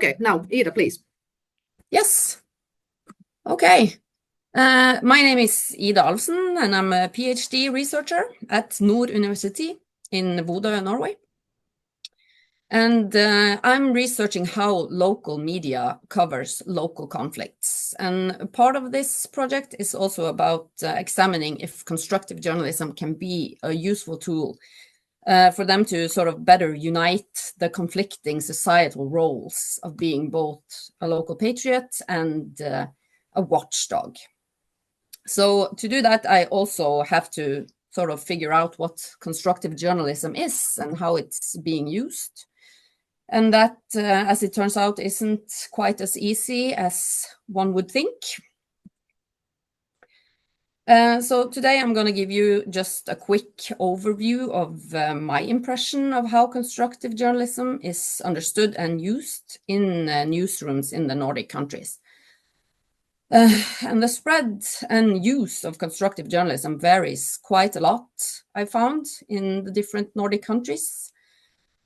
Okay, now Ida, please. Yes. Okay. My name is Ida Alvsen, and I'm a PhD researcher at Nord University in Bodø, Norway. And I'm researching how local media covers local conflicts. And part of this project is also about examining if constructive journalism can be a useful tool for them to sort of better unite the conflicting societal roles of being both a local patriot and a watchdog. So to do that, I also have to sort of figure out what constructive journalism is and how it's being used. And that, as it turns out, isn't quite as easy as one would think. So today I'm going to give you just a quick overview of my impression of how constructive journalism is understood and used in newsrooms in the Nordic countries. And the spread and use of constructive journalism varies quite a lot, I found, in the different Nordic countries.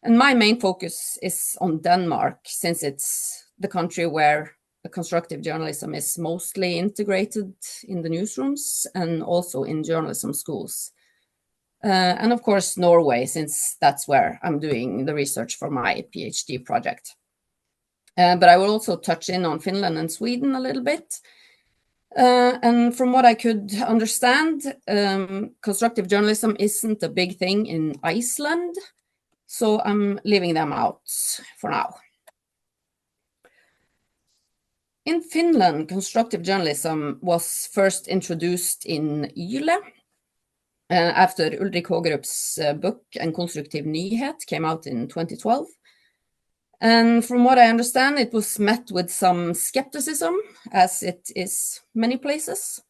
And my main focus is on Denmark, since it's the country where the constructive journalism is mostly integrated in the newsrooms and also in journalism schools. And of course, Norway, since that's where I'm doing the research for my PhD project. But I will also touch in on Finland and Sweden a little bit. And from what I could understand, constructive journalism isn't a big thing in Iceland. So I'm leaving them out for now. In Finland, constructive journalism was first introduced in Yle after Ulrik Hågerup's book En konstruktiv nyhet came out in 2012. And from what I understand, it was met with some skepticism, as it is many places.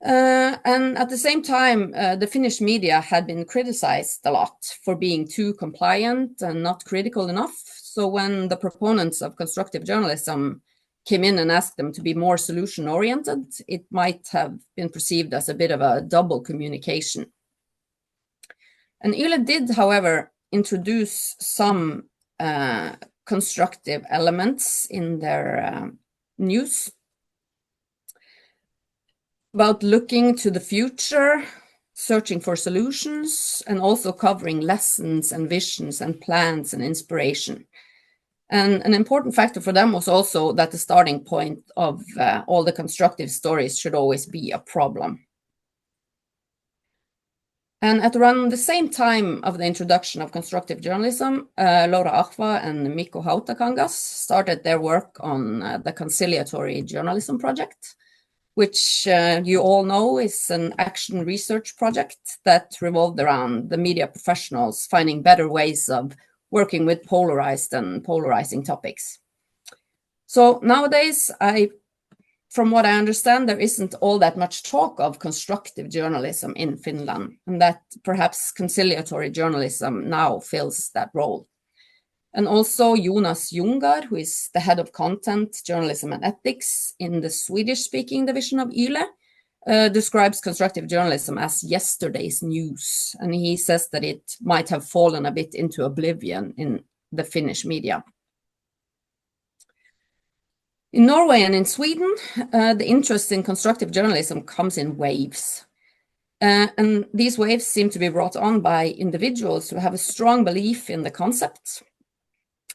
And at the same time, the Finnish media had been criticized a lot for being too compliant and not critical enough. So when the proponents of constructive journalism came in and asked them to be more solution-oriented, it might have been perceived as a bit of a double communication. And Yle did, however, introduce some constructive elements in their news about looking to the future, searching for solutions, and also covering lessons and visions and plans and inspiration. And an important factor for them was also that the starting point of all the constructive stories should always be a problem. And at around the same time of the introduction of constructive journalism, Laura Ahva and Mikko Hautakangas started their work on the Conciliatory Journalism Project, which you all know is an action research project that revolved around the media professionals finding better ways of working with polarized and polarizing topics. So nowadays, from what I understand, there isn't all that much talk of constructive journalism in Finland, and that perhaps conciliatory journalism now fills that role. And also Jonas Jungar, who is the head of content, journalism and ethics in the Swedish-speaking division of Yle, describes constructive journalism as yesterday's news. And he says that it might have fallen a bit into oblivion in the Finnish media. In Norway and in Sweden, the interest in constructive journalism comes in waves. And these waves seem to be brought on by individuals who have a strong belief in the concept.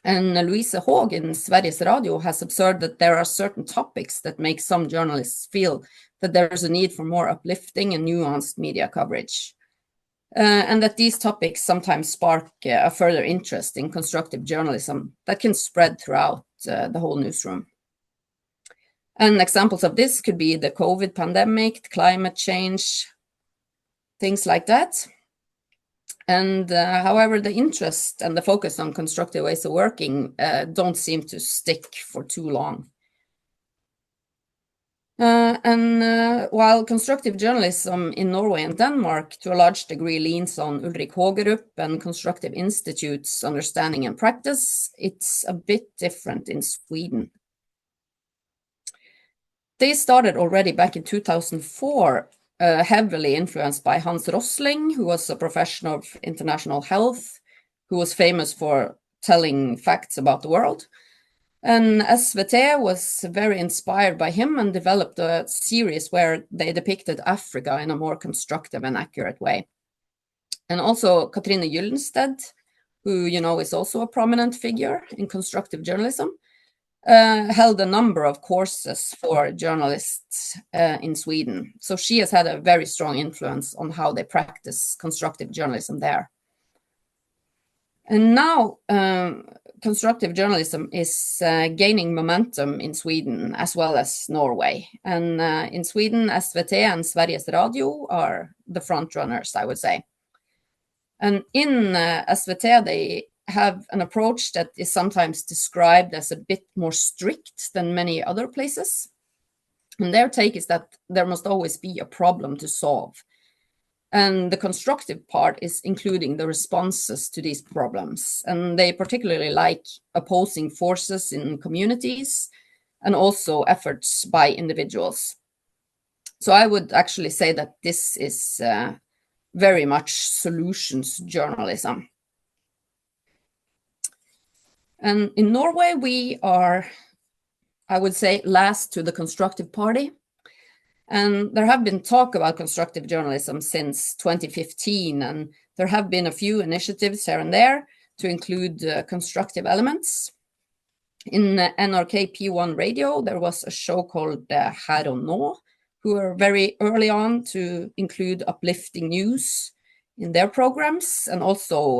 And Louise Haag in Sveriges Radio has observed that there are certain topics that make some journalists feel that there is a need for more uplifting and nuanced media coverage. And that these topics sometimes spark a further interest in constructive journalism that can spread throughout the whole newsroom. And examples of this could be the COVID pandemic, climate change, things like that. And however, the interest and the focus on constructive ways of working don't seem to stick for too long. While constructive journalism in Norway and Denmark to a large degree leans on Ulrik Hågerup and Constructive Institute's understanding and practice, it's a bit different in Sweden. They started already back in 2004, heavily influenced by Hans Rosling, who was a professional of international health, who was famous for telling facts about the world. And SVT was very inspired by him and developed a series where they depicted Africa in a more constructive and accurate way. And also Katrine Gyldenstedt, who is also a prominent figure in constructive journalism, held a number of courses for journalists in Sweden. So she has had a very strong influence on how they practice constructive journalism there. And now constructive journalism is gaining momentum in Sweden as well as Norway. And in Sweden, SVT and Sveriges Radio are the front runners, I would say. And in SVT, they have an approach that is sometimes described as a bit more strict than many other places. And their take is that there must always be a problem to solve. And the constructive part is including the responses to these problems. And they particularly like opposing forces in communities and also efforts by individuals. So I would actually say that this is very much solutions journalism. And in Norway, we are, I would say, last to the constructive party. And there have been talk about constructive journalism since 2015, and there have been a few initiatives here and there to include constructive elements. In NRK P1 Radio, there was a show called Her og Nå, who were very early on to include uplifting news in their programs, and also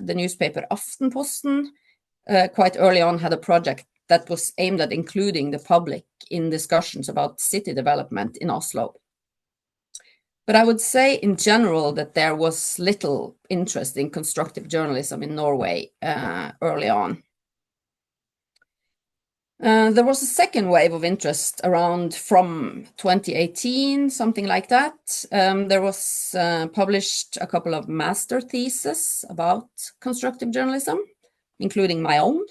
the newspaper Aftenposten quite early on had a project that was aimed at including the public in discussions about city development in Oslo. But I would say in general that there was little interest in constructive journalism in Norway early on. There was a second wave of interest around from 2018, something like that. There was published a couple of master theses about constructive journalism, including my own.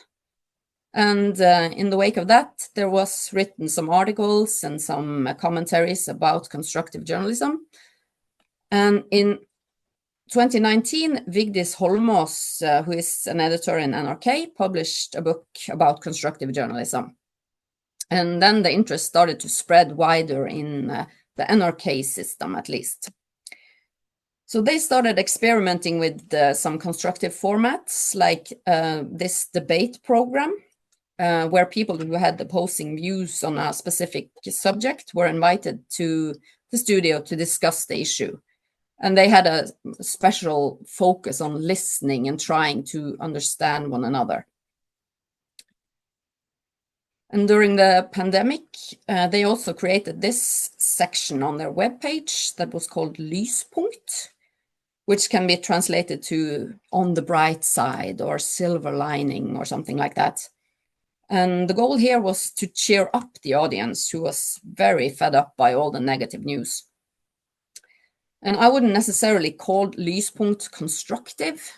And in the wake of that, there was written some articles and some commentaries about constructive journalism. And in 2019, Vigdis Holmås, who is an editor in NRK, published a book about constructive journalism. And then the interest started to spread wider in the NRK system, at least. So they started experimenting with some constructive formats, like this debate program, where people who had opposing views on a specific subject were invited to the studio to discuss the issue. And they had a special focus on listening and trying to understand one another. And during the pandemic, they also created this section on their webpage that was called Lyspunkt, which can be translated to on the bright side or silver lining or something like that. And the goal here was to cheer up the audience, who was very fed up by all the negative news. And I wouldn't necessarily call Lyspunkt constructive.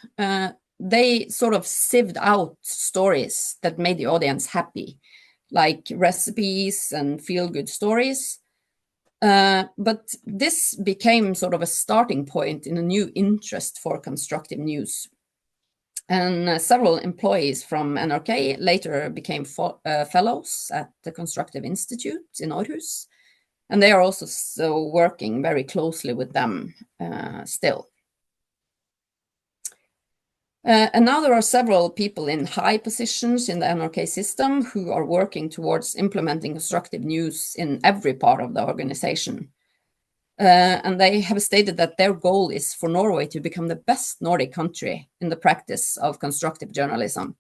They sort of sieved out stories that made the audience happy, like recipes and feel-good stories. But this became sort of a starting point in a new interest for constructive news. And several employees from NRK later became fellows at the Constructive Institute in Aarhus. And they are also working very closely with them still. And now there are several people in high positions in the NRK system who are working towards implementing constructive news in every part of the organization. And they have stated that their goal is for Norway to become the best Nordic country in the practice of constructive journalism.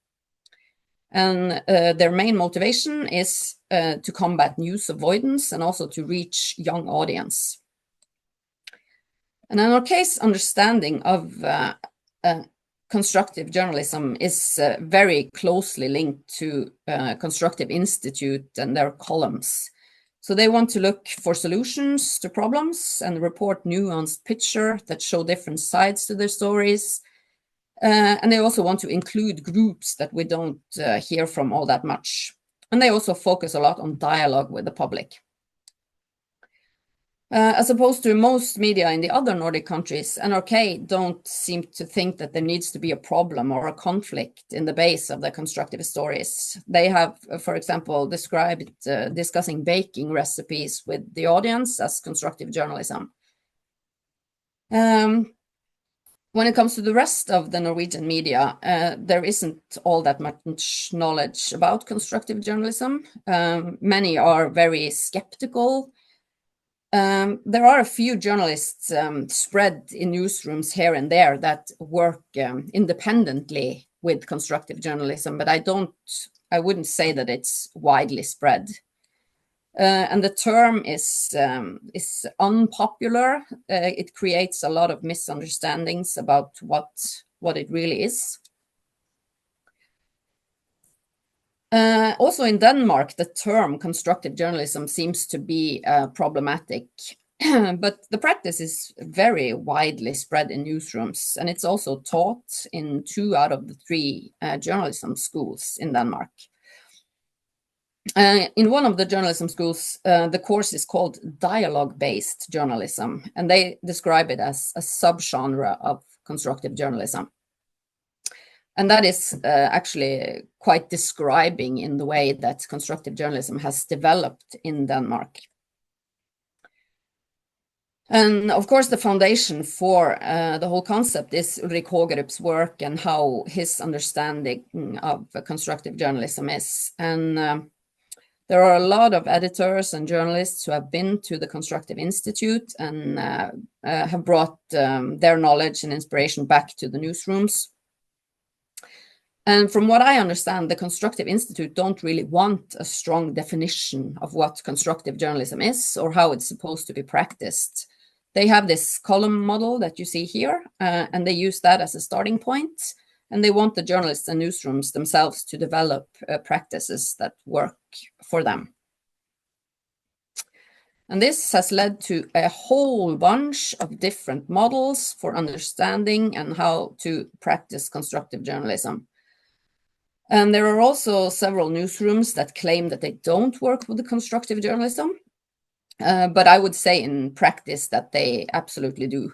And their main motivation is to combat news avoidance and also to reach young audience. And NRK's understanding of constructive journalism is very closely linked to Constructive Institute and their columns. So they want to look for solutions to problems and report nuanced picture that show different sides to their stories. And they also want to include groups that we don't hear from all that much. And they also focus a lot on dialogue with the public. As opposed to most media in the other Nordic countries, NRK don't seem to think that there needs to be a problem or a conflict in the base of the constructive stories. They have, for example, described discussing baking recipes with the audience as constructive journalism. When it comes to the rest of the Norwegian media, there isn't all that much knowledge about constructive journalism. Many are very skeptical. There are a few journalists spread in newsrooms here and there that work independently with constructive journalism, but I wouldn't say that it's widely spread. And the term is unpopular. It creates a lot of misunderstandings about what it really is. Also in Denmark, the term constructive journalism seems to be problematic, but the practice is very widely spread in newsrooms, and it's also taught in 2 out of the 3 journalism schools in Denmark. In one of the journalism schools, the course is called dialogue-based journalism, and they describe it as a subgenre of constructive journalism. And that is actually quite describing in the way that constructive journalism has developed in Denmark. And of course, the foundation for the whole concept is Ulrik Hågerup's work and how his understanding of constructive journalism is. And there are a lot of editors and journalists who have been to the Constructive Institute and have brought their knowledge and inspiration back to the newsrooms. And from what I understand, the Constructive Institute don't really want a strong definition of what constructive journalism is or how it's supposed to be practiced. They have this column model that you see here, and they use that as a starting point. And they want the journalists and newsrooms themselves to develop practices that work for them. And this has led to a whole bunch of different models for understanding and how to practice constructive journalism. And there are also several newsrooms that claim that they don't work with the constructive journalism, but I would say in practice that they absolutely do.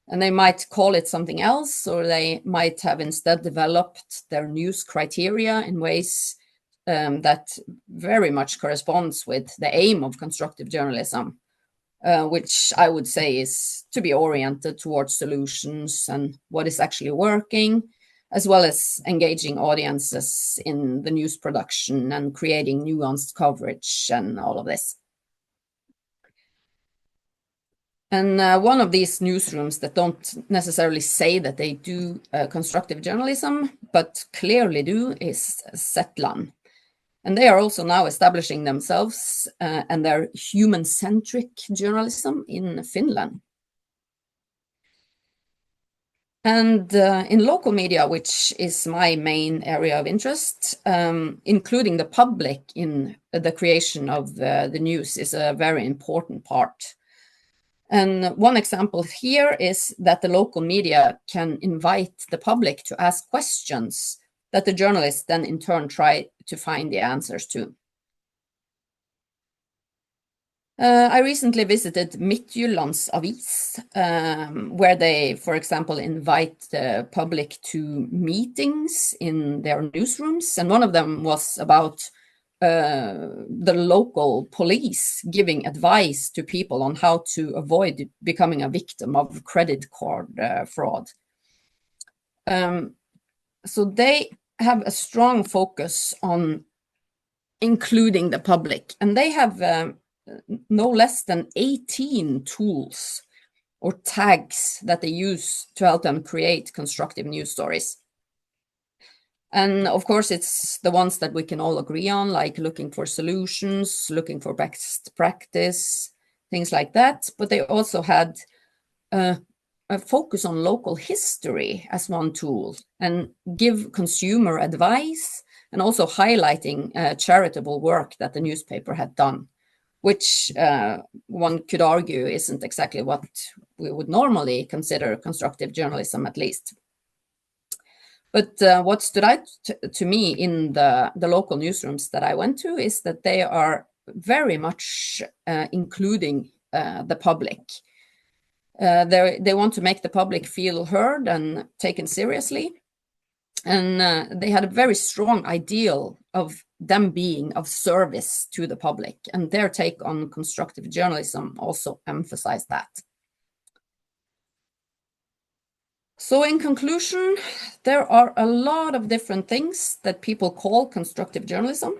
And they might call it something else, or they might have instead developed their news criteria in ways that very much corresponds with the aim of constructive journalism, which I would say is to be oriented towards solutions and what is actually working, as well as engaging audiences in the news production and creating nuanced coverage and all of this. And one of these newsrooms that don't necessarily say that they do constructive journalism, but clearly do, is Zetland. And they are also now establishing themselves and their human-centric journalism in Finland. And in local media, which is my main area of interest, including the public in the creation of the news is a very important part. And one example here is that the local media can invite the public to ask questions that the journalists then in turn try to find the answers to. I recently visited Midtjyllands Avis, where they, for example, invite the public to meetings in their newsrooms. And one of them was about the local police giving advice to people on how to avoid becoming a victim of credit card fraud. So they have a strong focus on including the public, and they have no less than 18 tools or tags that they use to help them create constructive news stories. And of course, it's the ones that we can all agree on, like looking for solutions, looking for best practice, things like that. But they also had a focus on local history as one tool and give consumer advice and also highlighting charitable work that the newspaper had done, which one could argue isn't exactly what we would normally consider constructive journalism, at least. But what stood out to me in the local newsrooms that I went to is that they are very much including the public. They want to make the public feel heard and taken seriously. And they had a very strong ideal of them being of service to the public. And their take on constructive journalism also emphasized that. So in conclusion, there are a lot of different things that people call constructive journalism.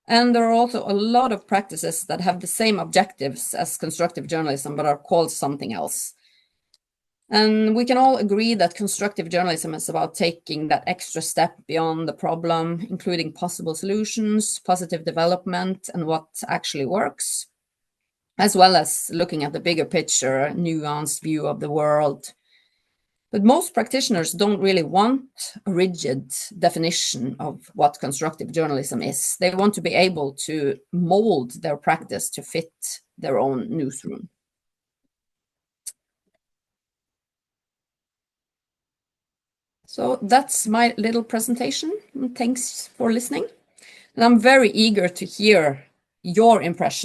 And there are also a lot of practices that have the same objectives as constructive journalism, but are called something else. And we can all agree that constructive journalism is about taking that extra step beyond the problem, including possible solutions, positive development, and what actually works, as well as looking at the bigger picture, a nuanced view of the world. But most practitioners don't really want a rigid definition of what constructive journalism is. They want to be able to mold their practice to fit their own newsroom. So that's my little presentation. Thanks for listening. And I'm very eager to hear your impressions